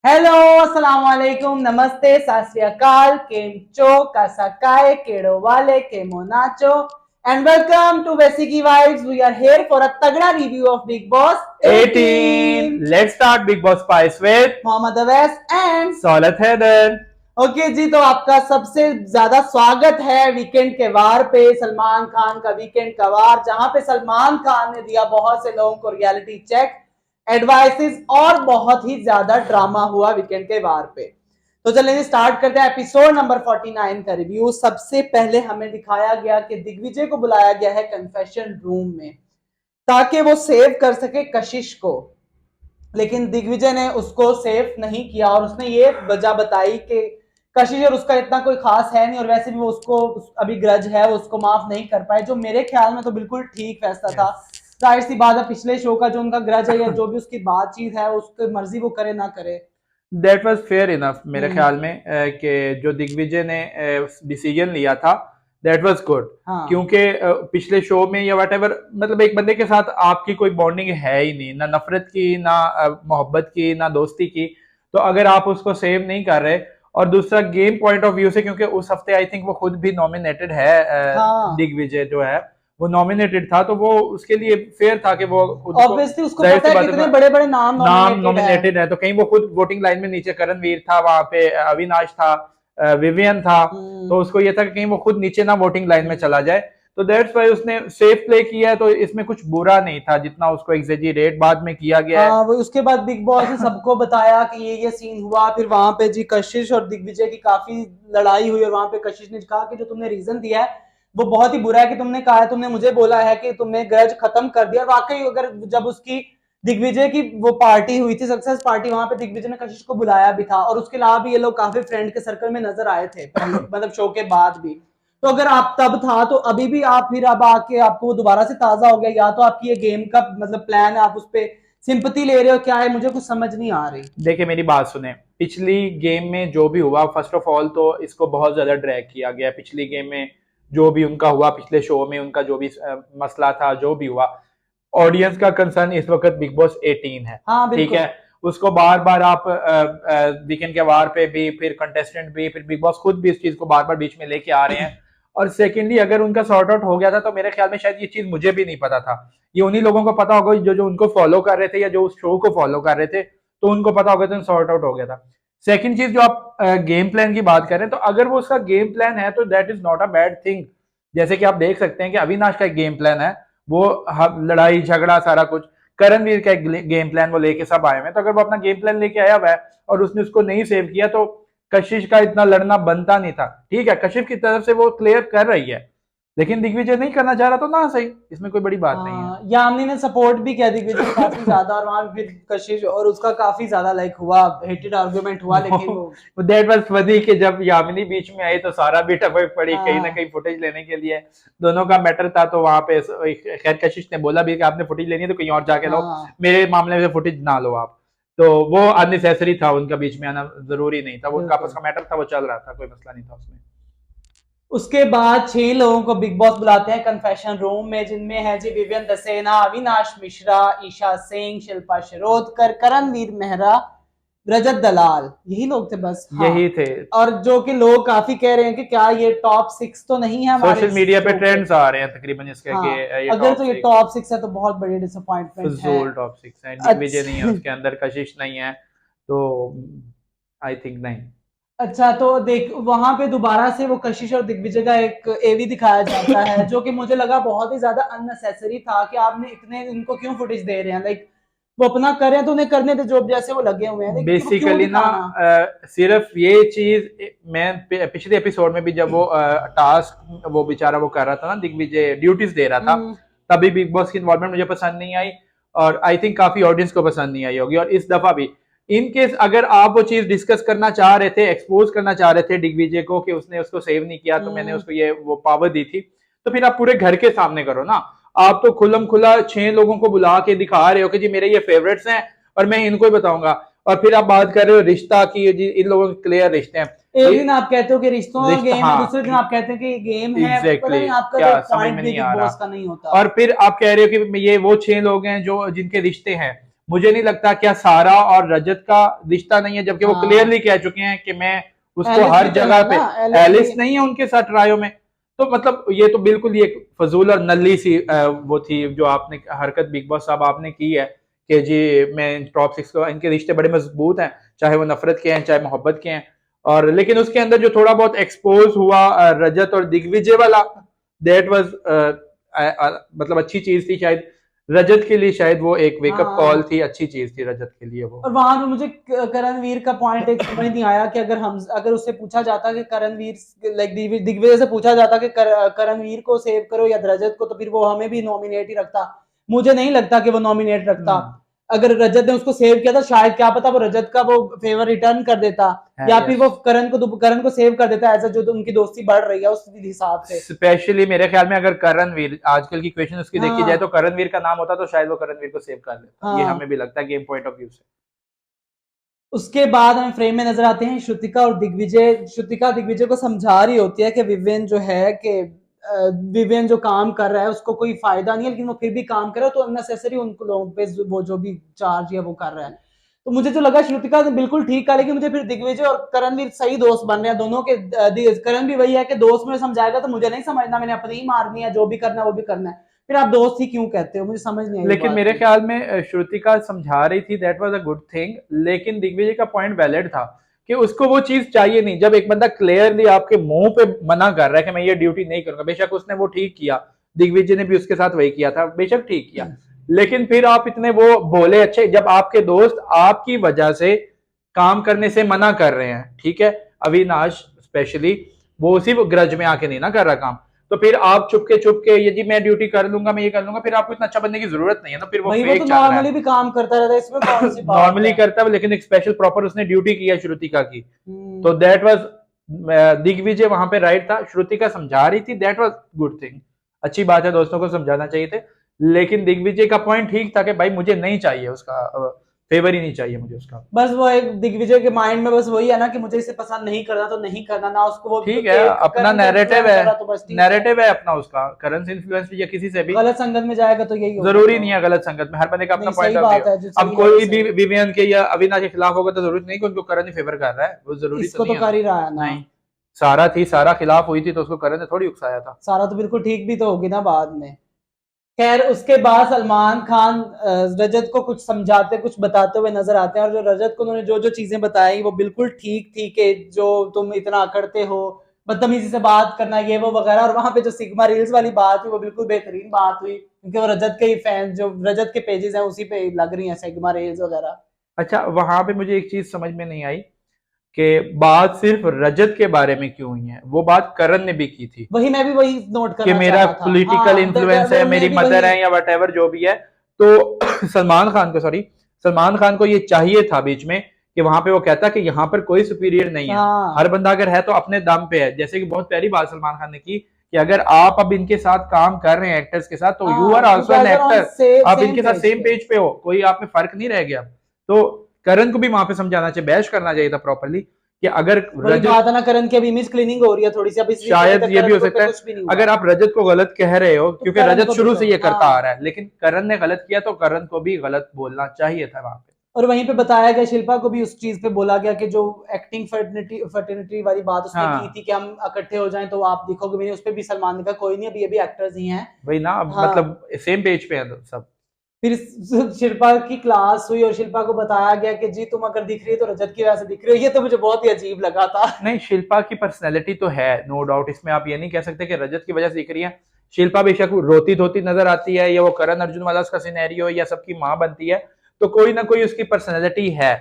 Hello, अस्सलाम वालेकुम, नमस्ते, सत श्री अकाल, केम चो, कासाकाय, केड़ो वाले, chemo nacho, and welcome to Vesiki Vibes. We are here for a तगड़ा review of Big Boss 18. 18. Let's start Big Boss Spice with Mohammad Awais and Solat Heather. Okay जी, तो आपका सबसे ज्यादा स्वागत है वीकेंड के वार पे, सलमान खान का वीकेंड का वार, जहां पे सलमान खान ने दिया बहुत से लोगों को रियलिटी चेक, एडवाइसेस और बहुत ही ज्यादा ड्रामा हुआ वीकेंड के वार पे। तो चलिए स्टार्ट करते हैं एपिसोड नंबर 49 का रिव्यू। सबसे पहले हमें दिखाया गया कि दिग्विजय को बुलाया गया है कन्फेशन रूम में ताकि वो सेव कर सके कशिश को, लेकिन दिग्विजय ने उसको सेव नहीं किया और उसने ये वजह बताई कि कशिश और उसका इतना कोई खास है नहीं और वैसे भी वो उसको अभी ग्रज है, वो उसको माफ नहीं कर पाए, जो मेरे ख्याल में तो बिल्कुल ठीक फैसला था। जाहिर सी बात है, पिछले शो का जो उनका ग्रज है या जो भी उसकी बातचीत है उसकी मर्जी वो करे ना करे। That was fair enough मेरे ख्याल में कि जो दिग्विजय ने डिसीजन लिया था that was good। हाँ क्योंकि पिछले शो में या वट एवर, मतलब एक बंदे के साथ आपकी कोई बॉन्डिंग है ही नहीं, ना नफरत की, ना मोहब्बत की, ना दोस्ती की। तो अगर आप उसको सेव नहीं कर रहे, और दूसरा गेम पॉइंट ऑफ व्यू से, क्योंकि उस हफ्ते आई थिंक वो खुद भी नॉमिनेटेड है, हाँ दिग्विजय जो है वो नॉमिनेटेड था, तो वो उसके लिए फेयर था कि वो खुद को, ऑब्वियसली उसको जाहिर पता सी है बात कितने है, बड़े बड़े नाम नाम नॉमिनेटेड है। नॉमिनेटेड है, तो कहीं वो खुद वोटिंग लाइन में नीचे करणवीर था, वहां पे अविनाश था, विवियन था, तो उसको ये था कि कहीं वो खुद नीचे ना वोटिंग लाइन में चला जाए। तो दैट्स वाई उसने सेफ प्ले किया है, तो इसमें कुछ बुरा नहीं था जितना उसको एग्जेजरेट बाद में किया गया है। हाँ, वो उसके बाद बिग बॉस ने सबको बताया कि ये सीन हुआ, फिर वहां पे जी कशिश और दिग्विजय की काफी लड़ाई हुई और वहां पे कशिश ने कहा कि जो तुमने रीजन दिया है वो बहुत ही बुरा है, कि तुमने कहा है, तुमने मुझे बोला है कि तुमने ग्रज खत्म कर दिया। वाकई अगर जब उसकी दिग्विजय की वो पार्टी हुई थी, सक्सेस पार्टी, वहां पे दिग्विजय ने कशिश को बुलाया भी था और उसके अलावा भी ये लोग काफी फ्रेंड के सर्कल में नजर आए थे पहले, मतलब शो के बाद भी। तो अगर आप तब था तो अभी भी आप फिर अब आके आपको वो दोबारा से ताजा हो गया, या तो आपकी ये गेम का मतलब प्लान है, आप उस पर सिंपति ले रहे हो, क्या है, मुझे कुछ समझ नहीं आ रही। देखिए मेरी बात सुने, पिछली गेम में जो भी हुआ, फर्स्ट ऑफ ऑल तो इसको बहुत ज्यादा ड्रैग किया गया। पिछली गेम में जो भी उनका हुआ, पिछले शो में उनका जो भी मसला था, जो भी हुआ, ऑडियंस का कंसर्न इस वक्त बिग बॉस 18 है। हाँ ठीक बिल्कुल। है, उसको बार बार आप वीकेंड के वार पे भी, फिर कंटेस्टेंट भी, फिर बिग बॉस खुद भी इस चीज को बार बार बीच में लेके आ रहे हैं। और सेकेंडली, अगर उनका सॉर्ट आउट हो गया था तो मेरे ख्याल में शायद ये चीज मुझे भी नहीं पता था। ये उन्हीं लोगों को पता होगा जो जो उनको फॉलो कर रहे थे या जो उस शो को फॉलो कर रहे थे, तो उनको पता होगा, तो सॉर्ट आउट हो गया था। सेकंड चीज, जो आप गेम प्लान की बात कर रहे हैं, तो अगर वो उसका गेम प्लान है तो that is not a bad thing. जैसे कि आप देख सकते हैं कि अविनाश का एक गेम प्लान है, वो लड़ाई झगड़ा सारा कुछ। करणवीर का एक गेम प्लान वो लेके सब आए हुए हैं, तो अगर वो अपना गेम प्लान लेके आया हुआ है और उसने उसको नहीं सेव किया, तो कशिश का इतना लड़ना बनता नहीं था। ठीक है, कशिश की तरफ से वो क्लियर कर रही है, लेकिन दिग्विजय नहीं करना चाह रहा, तो ना सही, इसमें कोई बड़ी बात नहीं है। हाँ, यामिनी ने सपोर्ट भी किया दिग्विजय को काफी ज्यादा और वहां पे फिर कशिश और उसका काफी ज्यादा लाइक हुआ, हेटेड आर्गुमेंट हुआ, लेकिन वो दैट वाज फनी कि जब यामिनी बीच में आई तो सारा भी टपक पड़ी कहीं ना हाँ कहीं फुटेज लेने के लिए। दोनों का मैटर था, तो वहां पे खैर कशिश ने बोला भी कि आपने फुटेज लेनी है तो कहीं और जाके लो, हाँ। मेरे मामले में फुटेज ना लो आप। तो वो अननेसेसरी था, उनका बीच में आना जरूरी नहीं था, वो उनका आपस बिल्कुल। का मैटर था, वो चल रहा था, कोई मसला नहीं था उसमें। उसके बाद 6 लोगों को बिग बॉस बुलाते हैं कन्फेशन रूम में, जिनमें है जी विवियन दसेना, अविनाश मिश्रा, ईशा सिंह, शिल्पा शिरोडकर, करणवीर मेहरा, रजत दलाल, यही लोग थे बस। हाँ, यही थे। और जो कि लोग काफी कह रहे हैं कि क्या ये टॉप 6 तो नहीं है हमारे सोशल मीडिया पे शो पे। ट्रेंड्स आ रहे हैं तकरीबन इसके कि हाँ, ये अगर टॉप तो ये सिक्स टॉप 6 है तो बहुत बड़ी डिसअपॉइंटमेंट है। फजूल टॉप सिक्स है। दिग्विजय नहीं है अच्छा। उसके अंदर, कशिश नहीं है, तो आई थिंक नहीं। अच्छा, तो देख वहां पे दोबारा से वो कशिश और दिग्विजय का एक एवी दिखाया जाता है, जो कि मुझे लगा बहुत ही ज्यादा अननेसेसरी था कि आपने इतने इनको क्यों फुटेज दे रहे हैं, लाइक वो अपना कर रहे हैं तो उन्हें करने दे, जो जैसे वो लगे हुए हैं, लेकिन वो क्यों बेसिकली ना, दिखाना। सिर्फ ये चीज मैं पिछले एपिसोड में भी जब वो टास्क वो बेचारा वो कर रहा था ना, दिग्विजय ड्यूटीज दे रहा था, हम्म। तभी बिग बॉस की इन्वॉल्वमेंट मुझे पसंद नहीं आई, और आई थिंक काफी ऑडियंस को पसंद नहीं आई होगी। और इस दफा भी, इन केस अगर आप वो चीज डिस्कस करना चाह रहे थे, एक्सपोज करना चाह रहे थे दिग्विजय को कि उसने उसको सेव नहीं किया, तो मैंने हम्म। उसको ये वो पावर दी थी, तो फिर आप पूरे घर के सामने करो ना। आप तो खुलम खुला 6 लोगों को बुला के दिखा रहे हो कि जी मेरे ये फेवरेट्स हैं और मैं इनको ही बताऊंगा, और फिर आप बात कर रहे हो रिश्ता की, जी इन लोगों के क्लियर रिश्ते हैं। एक दिन आप कहते हो कि रिश्तों का रिश्ता, गेम है, दूसरे दिन हाँ, आप कहते हैं कि ये गेम है, पता एग्जैक्टली नहीं आपका क्या तो समझ पॉइंट में भी नहीं बिग आ बॉस रहा। का नहीं होता। और फिर आप कह रहे हो कि ये वो 6 लोग हैं जो जिनके रिश्ते हैं, मुझे नहीं लगता क्या सारा और रजत का रिश्ता नहीं है, जबकि वो हाँ। क्लियरली कह चुके हैं कि मैं उसको एलिस हर भी तो जगह है पे, ना, एलिस एलिस भी। नहीं है उनके साथ ट्रायो में। तो मतलब ये तो बिल्कुल ही एक फजूल और नल्ली सी वो थी जो आपने हरकत बिग बॉस साहब आपने की है कि जी मैं टॉप 6 को, इनके रिश्ते बड़े मजबूत हैं, चाहे वो नफरत के हैं चाहे मोहब्बत के हैं। और लेकिन उसके अंदर जो थोड़ा बहुत एक्सपोज हुआ रजत और दिग्विजय वाला, दैट वाज मतलब अच्छी चीज थी शायद रजत के लिए, शायद वो एक वेकअप कॉल हाँ, थी, अच्छी चीज थी रजत के लिए वो। और वहां पे मुझे करणवीर का पॉइंट एक समझ नहीं आया कि अगर उससे पूछा जाता कि करणवीर लाइक दिग्विजय से पूछा जाता कि करणवीर को सेव करो या रजत को, तो फिर वो हमें भी नॉमिनेट ही रखता। मुझे नहीं लगता कि वो नॉमिनेट रखता। अगर रजत ने उसको सेव किया था, शायद क्या पता वो रजत का वो फेवर रिटर्न कर देता, या फिर वो करण को सेव कर देता, ऐसा जो तो उनकी दोस्ती बढ़ रही है उस हिसाब से। स्पेशली मेरे ख्याल में अगर करणवीर आजकल की क्वेश्चन उसकी देखी जाए तो हाँ करणवीर का नाम होता तो शायद वो करणवीर को सेव कर लेता, ये हमें हाँ। भी लगता है गेम पॉइंट ऑफ व्यू से। उसके बाद हमें फ्रेम में नजर आते हैं श्रुतिका और दिग्विजय। श्रुतिका दिग्विजय को समझा रही होती है कि विवेन जो है कि विवेन जो काम कर रहा है उसको कोई फायदा नहीं है, लेकिन वो फिर भी काम कर रहा है, तो अननेसेसरी उनको लोगों पे वो जो भी चार्ज है वो कर रहा है। तो मुझे जो लगा श्रुतिका ने बिल्कुल ठीक कहा, लेकिन मुझे फिर दिग्विजय और करणवीर सही दोस्त बन रहे हैं दोनों के। करण भी वही है कि दोस्त में समझाएगा तो मुझे नहीं समझना, मैंने अपनी ही मारनी है, जो भी करना है वो भी करना है, फिर आप दोस्त ही क्यों कहते हो, मुझे समझ नहीं आई वो लेकिन बात मेरे की। ख्याल में श्रुतिका समझा रही थी, that was a good thing, लेकिन दिग्विजय का पॉइंट वैलिड था कि उसको वो चीज चाहिए नहीं। जब एक बंदा क्लियरली आपके मुंह पे मना कर रहा है कि मैं ये ड्यूटी नहीं करूंगा, बेशक उसने वो ठीक किया, दिग्विजय ने भी उसके साथ वही किया था, बेशक ठीक किया, लेकिन फिर आप इतने वो बोले अच्छे, जब आपके दोस्त आपकी वजह से काम करने से मना कर रहे हैं, ठीक है, अविनाश स्पेशली, वो उसी ग्रज में आके नहीं ना कर रहा काम, तो फिर आप चुप के ये जी मैं ड्यूटी कर लूंगा, मैं ये कर लूंगा, फिर आपको इतना अच्छा बनने की जरूरत नहीं है ना, फिर वो भाई वो तो फेक चल रहा नॉर्मली है। भी काम करता रहता है, इसमें कौन सी बात नॉर्मली है। करता है लेकिन एक स्पेशल प्रॉपर उसने ड्यूटी की है श्रुतिका की, तो हम्म। दैट वाज, दिग्विजय वहां पे राइट था, श्रुतिका समझा रही थी, दैट वाज गुड थिंग, अच्छी बात है, दोस्तों को समझाना चाहिए थे। लेकिन दिग्विजय का पॉइंट ठीक था कि भाई मुझे नहीं चाहिए उसका फेवर ही नहीं चाहिए मुझे उसका। बस वो एक दिग्विजय के माइंड में बस वही है ना कि मुझे इसे पसंद नहीं करना तो नहीं करना, ना उसको वो ठीक है, अपना करण से नैरेटिव इन्फ्लुएंस है, हो रहा तो बस ठीक है। नैरेटिव है अपना उसका, करण से इन्फ्लुएंस या किसी से भी, गलत संगत में जाएगा तो यही होगा जरूरी तो। नहीं है गलत संगत में, हर बंदे का अपना नहीं पॉइंट सही ऑफ व्यू। बात है, जो अब सही है वो कोई भी सही। विवियन के या अविनाश के खिलाफ होगा तो जरूरी नहीं कि उनको करण ही फेवर कर रहा है, वो जरूरी तो इसको नहीं तो है कर ना। ही रहा है ना। नहीं, सारा थी, सारा खिलाफ हुई थी तो उसको करण ने थोड़ी उकसाया था। सारा तो बिल्कुल ठीक भी तो होगी ना बाद में। खैर उसके बाद सलमान खान रजत को कुछ समझाते कुछ बताते हुए नजर आते हैं, और जो रजत को उन्होंने जो जो चीजें बताई वो बिल्कुल ठीक थी कि जो तुम इतना करते हो, बदतमीजी से बात करना ये वो वगैरह, और वहां पे जो सिग्मा रील्स वाली बात हुई वो बिल्कुल बेहतरीन बात हुई, क्योंकि वो रजत के ही फैन जो रजत के पेजेस हैं उसी पे लग रही हैं सिग्मा रील्स वगैरह। अच्छा, वहां पे मुझे एक चीज समझ में नहीं आई कि बात सिर्फ रजत के बारे में क्यों हुई है, वो बात करण ने भी की थी वही मैं भी वही नोट कि करना मेरा चाहता था। पॉलिटिकल हाँ इन्फ्लुएंस है, मैं मेरी भी मदर वही। है या वट जो भी है, तो सलमान खान को, सॉरी, सलमान खान को ये चाहिए था बीच में कि वहां पे वो कहता कि यहाँ पर कोई सुपीरियर नहीं है, हर हाँ बंदा अगर है तो अपने दम पे है, जैसे कि बहुत प्यारी बात सलमान खान ने की कि अगर आप अब इनके साथ काम कर रहे हैं एक्टर्स के साथ, तो यू आर हाँ, you also and guys are on actor, आप सेम इनके साथ पेज सेम पे। पेज पे हो, कोई आप में फर्क नहीं रह गया। तो करण को भी वहां पे समझाना चाहिए, बहस करना चाहिए था प्रॉपरली कि अगर वही रजत, बात है ना, करण की अभी इमेज क्लीनिंग हो रही है थोड़ी सी, अब इस वीकेंड शायद तक ये भी करण हो को पे सकता है, कुछ भी नहीं हुआ, अगर आप रजत को गलत कह रहे हो तो क्योंकि करण रजत को भी शुरू तो से ये करता आ हाँ। रहा है, लेकिन करण ने गलत किया तो करण को भी गलत बोलना चाहिए था वहां पे। और वहीं पे बताया गया, शिल्पा को भी उस चीज पे बोला गया कि जो एक्टिंग फर्टिनिटी वाली बात उसने की हाँ थी कि हम इकट्ठे हो जाएं तो आप दिखोगे, मैंने उस पर भी सलमान ने कहा कोई नहीं, अभी ये भी एक्टर्स ही हैं। वही ना, हाँ। मतलब सेम पेज पे है तो सब। फिर शिल्पा की क्लास हुई और शिल्पा को बताया गया कि जी तुम अगर दिख रही हो तो रजत की वजह से दिख रही हो, ये तो मुझे बहुत ही अजीब लगा था। नहीं, शिल्पा की पर्सनैलिटी तो है, नो डाउट, इसमें आप ये नहीं कह सकते कि रजत की वजह से दिख रही है। शिल्पा बेशक रोती धोती नजर आती है, या वो करण अर्जुन वाला उसका सिनेरियो, या सबकी माँ बनती है, तो कोई ना कोई उसकी पर्सनैलिटी है।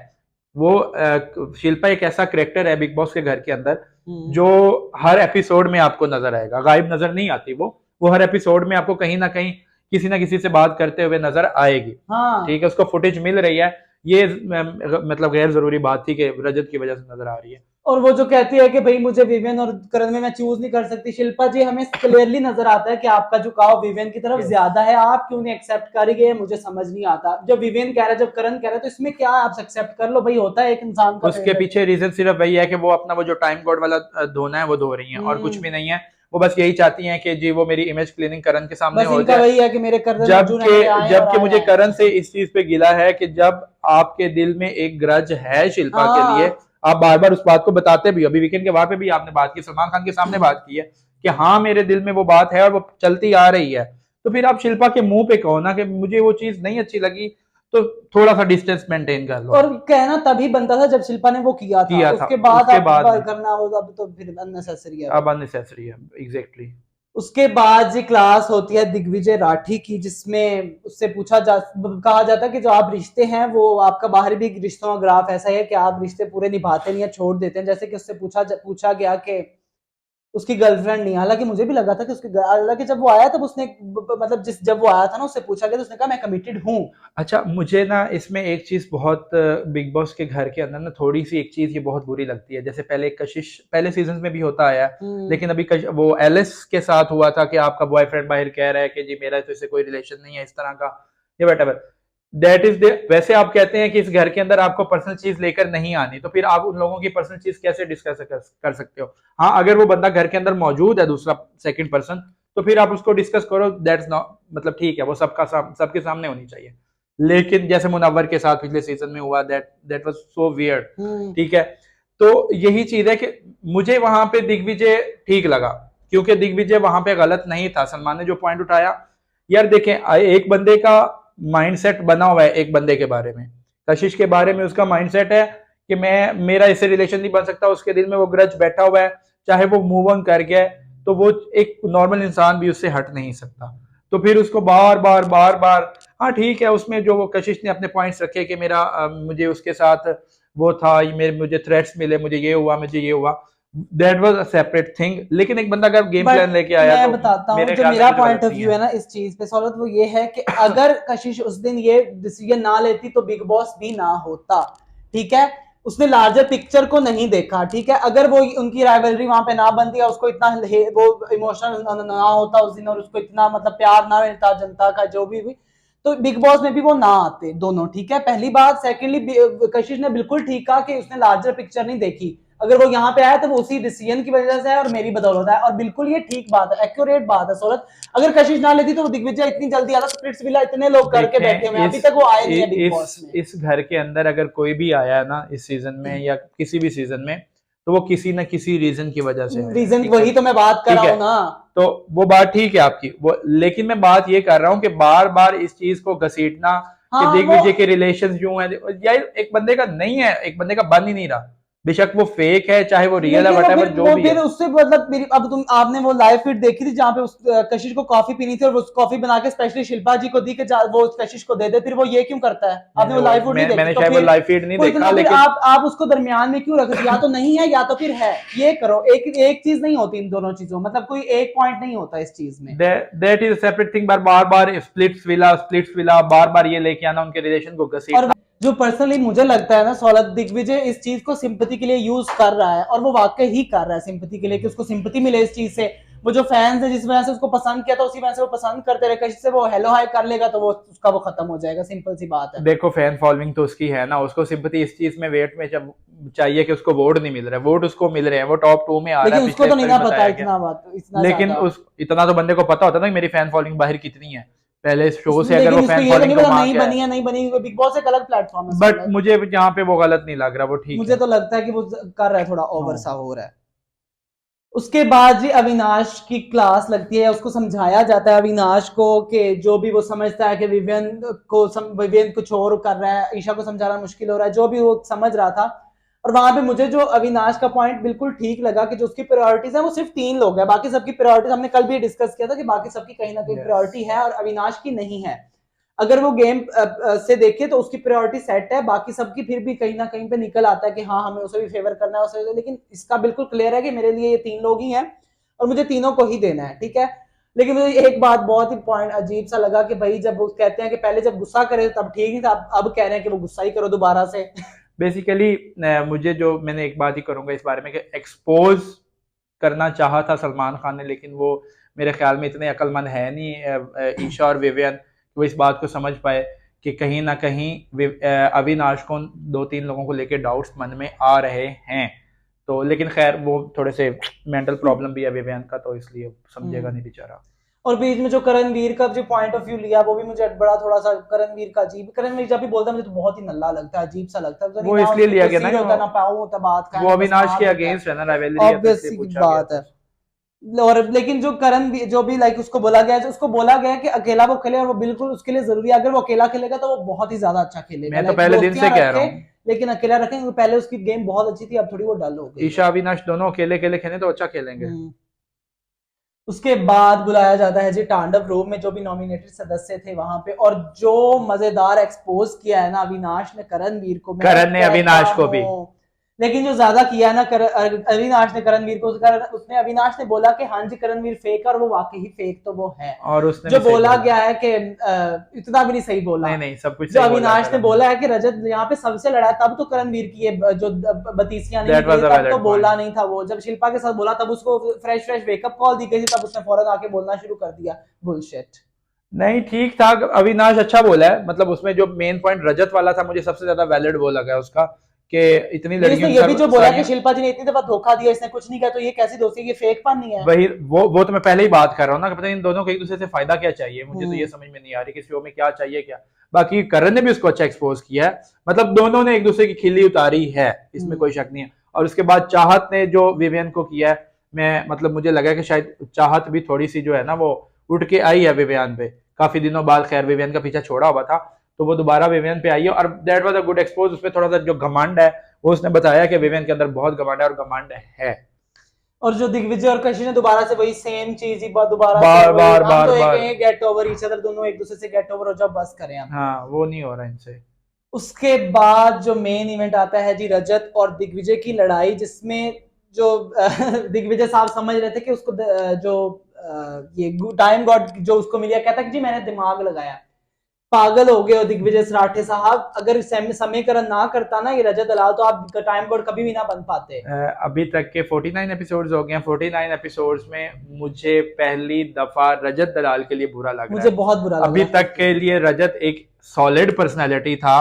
वो शिल्पा एक ऐसा करेक्टर है बिग बॉस के घर के अंदर जो हर एपिसोड में आपको नजर आएगा, गायब नजर नहीं आती वो हर एपिसोड में आपको कहीं ना कहीं किसी ना किसी से बात करते हुए नजर आएगी। हाँ। ठीक है, उसको फुटेज मिल रही है, ये मतलब गैर जरूरी बात थी कि रजत की वजह से नजर आ रही है। और वो जो कहती है कि भाई मुझे विवियन और करण में मैं चूज नहीं कर सकती, शिल्पा जी हमें क्लियरली नजर आता है कि आपका झुकाव विवियन की तरफ Yes. ज्यादा है, आप क्यों नहीं एक्सेप्ट कर गए, मुझे समझ नहीं आता। जब विवियन कह रहा है जब करण कह रहा है तो इसमें क्या आप एक्सेप्ट कर लो भाई, होता है एक इंसान का उसके फेवरेट। पीछे रीजन सिर्फ वही है कि वो अपना वो जो टाइम कोड वाला धोना है वो धो रही है, और कुछ भी नहीं है। वो बस यही चाहती हैं कि जी वो मेरी इमेज क्लीनिंग करण के सामने बस हो इनका जाए। वही है कि मेरे कर्ज अर्जुन है, मेरे आए और जबकि आए मुझे आए। करण से इस चीज पे गिला है कि जब आपके दिल में एक ग्रज है शिल्पा के लिए, हाँ आप बार बार उस बात को बताते भी हो। अभी वीकेंड के वहां पे भी आपने बात की, सलमान खान के सामने बात की है कि हाँ मेरे दिल में वो बात है और वो चलती आ रही है। तो फिर आप शिल्पा के मुंह पे कहो ना कि मुझे वो चीज नहीं अच्छी लगी, तो थोड़ा सा डिस्टेंस मेंटेन कर लो। और कहना तभी बनता था जब शिल्पा ने वो किया था, उसके बाद उसके आप बाद नहीं, करना वो अब तो फिर अननेसेसरी है वो। अब अननेसेसरी है, एग्जैक्टली। उसके बाद जी क्लास होती है दिग्विजय राठी की, जिसमें उससे कहा जाता है कि जो आप रिश्ते हैं वो आपका बाहर भी रिश्तों का ग्राफ ऐसा है कि आप रिश्ते पूरे निभाते नहीं है, छोड़ देते हैं। जैसे कि उससे पूछा गया कि उसकी गर्लफ्रेंड नहीं, हालांकि मुझे भी लगा था कि हालांकि जब वो आया तब उसने मतलब जब वो आया था ना उससे पूछा गया तो उसने कहा मैं कमिटेड हूँ। अच्छा, मुझे ना इसमें एक चीज बहुत बिग बॉस के घर के अंदर ना थोड़ी सी एक चीज ये बहुत बुरी लगती है। जैसे पहले कशिश पहले सीजन में भी होता आया, लेकिन अभी वो एलिस के साथ हुआ था कि आपका बॉयफ्रेंड बाहर कह रहा है कि जी मेरा तो इससे कोई रिलेशन नहीं है इस तरह का, ये वट दैट इज वैसे आप कहते हैं कि इस घर के अंदर आपको पर्सनल चीज लेकर नहीं आनी, तो फिर आप उन लोगों की पर्सनल चीज कैसे डिस्कस कर सकते हो? हाँ, अगर वो बंदा घर के अंदर मौजूद है, दूसरा सेकंड पर्सन, तो फिर आप उसको डिस्कस करो, दैट्स नॉट मतलब ठीक है, वो सबके सामने होनी चाहिए। लेकिन जैसे मुनव्वर के साथ पिछले सीजन में हुआ, दैट वाज सो वियर्ड। ठीक है, तो यही चीज है कि मुझे वहां पे दिग्विजय ठीक लगा, क्योंकि दिग्विजय वहां पे गलत नहीं था। सलमान ने जो पॉइंट उठाया, यार देखें, एक बंदे का माइंडसेट बना हुआ है, एक बंदे के बारे में, कशिश के बारे में उसका माइंडसेट है कि मैं मेरा इससे रिलेशन नहीं बन सकता, उसके दिल में वो ग्रज बैठा हुआ है, चाहे वो मूव ऑन कर गया है, तो वो एक नॉर्मल इंसान भी उससे हट नहीं सकता। तो फिर उसको बार बार बार बार, हाँ ठीक है, उसमें जो वो कशिश ने अपने पॉइंट्स रखे कि मेरा मुझे उसके साथ वो था, मुझे थ्रेट्स मिले, मुझे ये हुआ, मुझे ये हुआ, that was a separate thing. लेकिन एक बंदा अगर गेम प्लान लेके आया मैं तो बताता हूँ मेरे जो ख्याल में मेरा कुछ पॉइंट गलत ऑफ नहीं व्यू है है। ना इस चीज पे सौरत, वो ये है कि अगर कशिश उस दिन ये डिसीजन ना लेती तो बिग बॉस भी ना होता। ठीक है, उसने लार्जर पिक्चर को नहीं देखा। ठीक है, अगर वो उनकी राइवलरी वहां पे ना बनती या उसको इतना वो इमोशनल ना होता उस दिन और उसको इतना मतलब प्यार ना मिलता जनता का जो भी तो बिग बॉस में भी वो ना आते दोनों। ठीक है, पहली बात। सेकेंडली कशिश ने बिल्कुल ठीक कहा कि उसने लार्जर पिक्चर नहीं देखी। अगर वो यहाँ पे आया तो वो उसी डिसीजन की वजह से है और मेरी बदौलत है, और बिल्कुल ये ठीक बात है, एक्यूरेट बात है सूरत। अगर कशिश ना लेती तो वो दिग्विजय इतनी जल्दी आता, स्प्लिट्स विला इतने लोग करके बैठे देखें, हुए हैं, अभी तक वो आए नहीं है बिग बॉस में। इस घर के अंदर अगर कोई भी आया है ना इस सीजन में या किसी भी सीजन में, तो वो किसी न किसी रीजन की वजह से आया है। रीजन ठीक है, वही तो मैं बात कर ठीक रहा है, हूँ ना। तो वो बात ठीक है आपकी, वो लेकिन मैं बात ये कर रहा हूँ कि बार बार इस चीज को घसीटना कि हाँ वो दिग्विजय के रिलेशन क्यों है, यार एक बंदे का नहीं है, एक बंदे का बन ही नहीं रहा, बेशक वो फेक है चाहे वो रियल है, लेकिन वट जो वो भी फिर है। उससे मतलब मेरी अब तुम आपने वो लाइव फीड देखी थी जहाँ पे उस कशिश को कॉफी पीनी थी और वो कॉफी बना के स्पेशली शिल्पा जी को दी कि वो कशिश को दे दे, फिर वो ये क्यों करता है? आपने वो लाइव फीड नहीं देखी मैंने तो शायद वो फिर लाइव फीड नहीं वो देखा, इतना फिर लेकिन आप उसको दरमियान में क्यों रख दिया? या तो नहीं है या तो फिर है, ये करो। एक एक चीज नहीं होती इन दोनों चीजों, मतलब कोई एक पॉइंट नहीं होता इस चीज में। That is separate thing. बार बार स्प्लिट्स विला बार बार ये लेके आना, उनके रिलेशन को और घसीटना। जो पर्सनली मुझे लगता है ना सौलत, दिग्विजय इस चीज को सिंपति के लिए यूज कर रहा है और वो वाकई ही कर रहा है सिंपति के लिए, कि उसको सिंपति मिले इस चीज से। वो जो फैंस है जिस वजह से उसको पसंद किया था उसी वजह से वो पसंद करते रहे, कहीं से वो हेलो हाई कर लेगा तो वो उसका वो खत्म हो जाएगा, सिंपल सी बात है। देखो, फैन फॉलोइंग तो उसकी है ना, उसको सिंपैथी इस चीज में वेट में जब चाहिए कि उसको वोट नहीं मिल रहा है, वोट उसको मिल रहे हैं, वो टॉप 2 में आ रहा लेकिन है, उसको पिछले तो नहीं हफ्ते भी ना पता बताया गया। इतना बात, इतना लेकिन ज्यादा। उस इतना तो बंदे को पता होता है ना कि मेरी फैन फॉलोइंग बाहर कितनी है, पहले शो से अगर वो लेकिन इसको फैन ये तो नहीं फॉलोइंग पता कमा नहीं के आया। बनी है नहीं बनी, बिग बॉस एक अलग प्लेटफॉर्म है बट सौलत। मुझे यहाँ पे वो गलत नहीं लग रहा, वो ठीक मुझे है। तो लगता है कि वो कर रहा है, थोड़ा ओवर हाँ, सा हो रहा है। उसके बाद जी अविनाश की क्लास लगती है, उसको समझाया जाता है अविनाश को कि जो भी वो समझता है कि विवियन कुछ और कर रहा है, ईशा को समझाना मुश्किल हो रहा है, जो भी वो समझ रहा था। और वहां पे मुझे जो अविनाश का पॉइंट बिल्कुल ठीक लगा कि जो उसकी प्रायोरिटीज है वो सिर्फ 3 लोग हैं, बाकी सबकी प्रायोरिटीज हमने कल भी डिस्कस किया था कि बाकी सबकी कहीं ना कहीं यस, प्रायोरिटी है और अविनाश की नहीं है। अगर वो गेम से देखे तो उसकी प्रायोरिटी सेट है, बाकी सबकी फिर भी कहीं ना कहीं पे निकल आता है कि हाँ हमें उसे भी फेवर करना है उसे, लेकिन इसका बिल्कुल क्लियर है कि मेरे लिए ये 3 लोग ही हैं और मुझे तीनों को ही देना है। ठीक है, लेकिन मुझे एक बात बहुत ही पॉइंट अजीब सा लगा कि भाई जब वो कहते हैं कि पहले जब गुस्सा करे तब ठीक नहीं था, अब कह रहे हैं कि वो गुस्सा ही करो दोबारा से। बेसिकली मुझे जो मैंने एक बात ही करूंगा इस बारे में कि एक्सपोज करना चाहा था सलमान खान ने, लेकिन वो मेरे ख्याल में इतने अक्लमंद है नहीं ईशा और विवियन, वो इस बात को समझ पाए कि कहीं ना कहीं अविनाश को 2-3 लोगों को लेकर डाउट्स मन में आ रहे हैं। तो लेकिन खैर वो थोड़े से मेंटल प्रॉब्लम भी है विवियन का, तो इसलिए समझेगा नहीं बेचारा। और बीच में जो करणवीर का जो पॉइंट ऑफ व्यू लिया वो भी मुझे बड़ा थोड़ा सा करणवीर का अजीब, करणवीर जब भी बोलता है मुझे तो बहुत ही नल्ला लगता है, अजीब सा लगता है, वो इसलिए लिया गया ना होता ना पाऊं होता बात का, वो अविनाश के अगेंस्ट है ना, राइवलरी है, तो ऑब्वियस इसलिए सी पूछा बात गया। है। और लेकिन जो करण जो भी लाइक उसको बोला गया है, उसको बोला गया है कि अकेला वो खेले और वो बिल्कुल उसके लिए जरूरी है, अगर वो अकेला खेलेगा तो वो बहुत ही ज्यादा अच्छा खेलेगा। मैं तो पहले दिन से कह रहा हूँ, लेकिन अकेला रखेंगे, पहले उसकी गेम बहुत अच्छी थी, अब थोड़ी वो डल हो गई। ईशा अविनाश दोनों अकेले अकेले खेले तो अच्छा खेलेंगे। उसके बाद बुलाया जाता है जी तांडव रूम में, जो भी नॉमिनेटेड सदस्य थे वहां पे, और जो मजेदार एक्सपोज किया है ना अविनाश ने करणवीर को, करण ने अविनाश को भी, लेकिन जो ज्यादा किया ना अविनाश ने करणवीर को, उसने अविनाश ने बोला कि हाँ जी करणवीर फेक है, और वो वाकई ही फेक तो वो है, और उसने जो बोला गया है कि इतना भी नहीं सही बोला, नहीं सब कुछ जो अविनाश ने बोला है कि रजत यहाँ पे सबसे लड़ा तब तो करणवीर की ये जो बतीसियां नहीं थी तब तो बोला नहीं था वो, जब शिल्पा के साथ बोला तब उसको फ्रेश वेकअप कॉल दी गई थी, तब उसने फौरन आके बोलना शुरू कर दिया बुलशिट। नहीं ठीक था, अविनाश अच्छा बोला है, मतलब उसमें जो मेन पॉइंट रजत वाला था मुझे सबसे ज्यादा वैलिड वो लगा उसका, कि इतनी लड़कियों ये भी जो बोला कि शिल्पा जी ने इतनी दफा धोखा दिया, इसने कुछ नहीं किया, तो ये कैसी दोस्ती, ये फेक पान नहीं है। वही वो तो मैं पहले ही बात कर रहा हूँ ना, कि पता नहीं इन दोनों को एक दूसरे से फायदा क्या चाहिए, मुझे तो ये समझ में नहीं आ रही कि शो में क्या चाहिए क्या। बाकी करण ने भी उसको अच्छा एक्सपोज किया है, मतलब दोनों ने एक दूसरे की खिल्ली उतारी है, इसमें कोई शक नहीं है। और उसके बाद चाहत ने जो विवियन को किया है, मैं मतलब मुझे लगा कि शायद चाहत भी थोड़ी सी जो है ना वो उठ के आई है विवियन पे, काफी दिनों बाद खैर विवियन का पीछा छोड़ा हुआ था, तो वो दोबारा विवियन पे आई है, और that was a good expose. उसमें थोड़ा सा जो घमंड है वो उसने बताया कि विवियन के अंदर बहुत घमंड है, और घमंड है। और जो दिग्विजय और कशिश ने दोबारा से वही सेम चीज ही दोबारा बार गेट ओवर ईच अदर, दोनों एक दूसरे से गेट ओवर हो जाओ, बस करें हम। हाँ वो नहीं हो रहा इनसे। उसके बाद जो मेन इवेंट आता है जी रजत और दिग्विजय की लड़ाई, जिसमें जो दिग्विजय साहब समझ रहे थे कि उसको जो ये टाइम गॉड जो उसको मिला, कहता कि जी मैंने दिमाग लगाया, पागल हो गए हो दिग्विजय सराठे साहब, अगर समीकरण ना करता ना ये रजत दलाल तो आप टाइम गॉड कभी भी ना बन पाते। अभी तक के 49 एपिसोड्स हो गए, 49 एपिसोड्स में मुझे पहली दफा रजत दलाल के लिए बुरा लग रहा है, मुझे बहुत बुरा लगा। अभी तक के लिए रजत एक सॉलिड पर्सनालिटी था,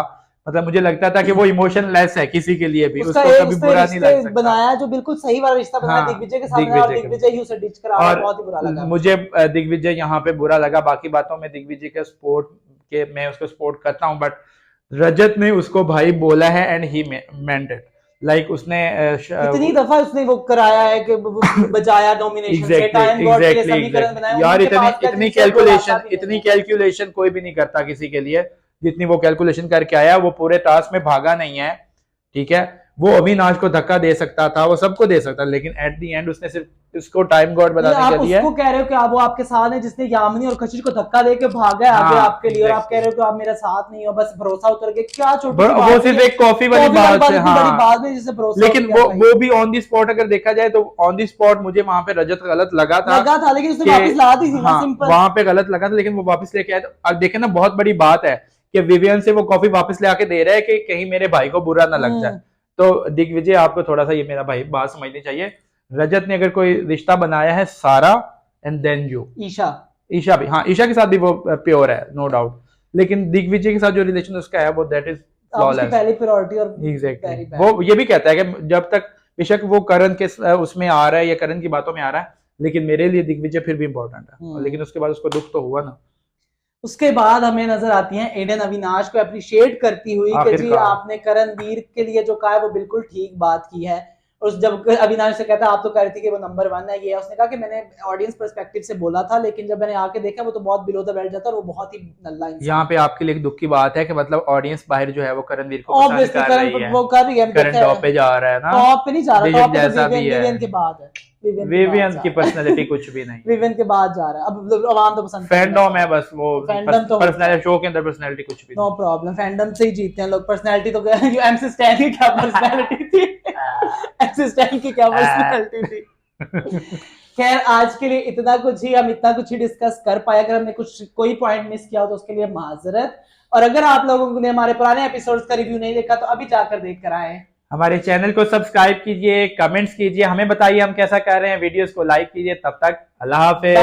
मतलब मुझे लगता था कि वो इमोशनलेस है किसी के लिए भी, उसको कभी बुरा नहीं लग सकता। बनाया जो बिल्कुल सही वाला रिश्ता बनाया दिग्विजय के साथ, और दिग्विजय ही उसे डिच करा, बहुत ही बुरा लगा मुझे दिग्विजय यहाँ पे बुरा लगा। बाकी बातों में दिग्विजय के सपोर्ट के मैं उसको सपोर्ट करता हूँ, बट रजत ने उसको भाई बोला है and he meant it, like उसने इतनी दफा उसने वो कराया है कि बजाया डोमिनेशन से, टाइम गॉड के लिए समीकरण बनाया यार, इतनी कैलकुलेशन कोई भी नहीं करता किसी के लिए, जितनी वो कैलकुलेशन करके आया। वो पूरे टास्क में भागा नहीं है, ठीक है, वो अविनाश को धक्का दे सकता था, वो सबको दे सकता, लेकिन एट द एंड उसने सिर्फ इसको टाइम गॉड बताने के लिए। आप उसको कह रहे हो कि आप वो आपके साथ है जिसने यामिनी और कशिश को धक्का देके भागा है आगे आपके लिए, और आप कह रहे हो कि आप मेरे साथ नहीं हो, बस भरोसा उतर गया, क्या छोटी वो सिर्फ एक कॉफी वाली बात है, हाँ, बात में जिससे भरोसा, लेकिन वो भी ऑन दी स्पॉट अगर देखा जाए तो ऑन दी स्पॉट मुझे वहां पे रजत गलत लगा था, लेकिन उसने वापस ला दी थी ना, सिंपल वहां पे गलत लगा था, लेकिन वो वापस लेके आया। अब देखे ना, बहुत बड़ी बात है कि विवियन से वो कॉफी वापस ले आके दे रहा है कि कहीं मेरे भाई को बुरा ना लग जाए। तो दिग्विजय आपको थोड़ा सा ये मेरा भाई बात समझनी चाहिए, रजत ने अगर कोई रिश्ता बनाया है सारा एंड देन यू, ईशा भी, हाँ ईशा के साथ भी वो प्योर है नो डाउट, लेकिन दिग्विजय के साथ जो रिलेशन उसका है वो दैट इज फ्लॉलेस, पहली प्रायोरिटी। और एग्जैक्टली वो ये भी कहता है कि जब तक बेशक वो करण के उसमें आ रहा है या करण की बातों में आ रहा है, लेकिन मेरे लिए दिग्विजय फिर भी इंपॉर्टेंट है, लेकिन उसके बाद उसको दुख तो हुआ ना। उसके बाद हमें नजर आती हैं एडन अविनाश को अप्रिशिएट करती हुई कि जी आपने करणवीर के लिए जो कहा है वो बिल्कुल ठीक बात की है। और जब अविनाश से कहता है आप तो कह रही थी कि वो नंबर 1 है, ये उसने कहा कि मैंने ऑडियंस पर्सपेक्टिव से बोला था, लेकिन जब मैंने आके देखा वो तो बहुत बिलो द बेल्ट जाता है और वो बहुत ही नल्ला इंसान। यहाँ पे आपके लिए एक दुख की बात है कि मतलब ऑडियंस बाहर जो है वो करणवीर को पसंद कर रही है, वो कर रही है, करण टॉप पे जा रहा है ना, टॉप पे नहीं जा रहा, टॉप पे जैसा भी है, विवियन के बाद है, विवियन की पर्सनालिटी कुछ भी नहीं, विवियन के बाद जा रहा है, अब आवाम तो पसंद फैंडम है बस, वो पर्सनालिटी शो के अंदर पर्सनालिटी कुछ भी नो प्रॉब्लम, फैंडम से ही जीतते हैं लोग, पर्सनालिटी तो एमसी स्टैन की क्या पर्सनालिटी थी, एमसी स्टैन की क्या पर्सनालिटी थी। खैर आज के लिए इतना कुछ ही, हम इतना कुछ ही डिस्कस कर पाए, अगर हमने कोई पॉइंट मिस किया हो तो उसके लिए माजरत, और अगर आप लोगों ने हमारे पुराने एपिसोड्स का रिव्यू नहीं देखा तो अभी जाकर देख कर आए, हमारे चैनल को सब्सक्राइब कीजिए, कमेंट्स कीजिए, हमें बताइए हम कैसा कर रहे हैं, वीडियोस को लाइक कीजिए, तब तक अल्लाह हाफिज।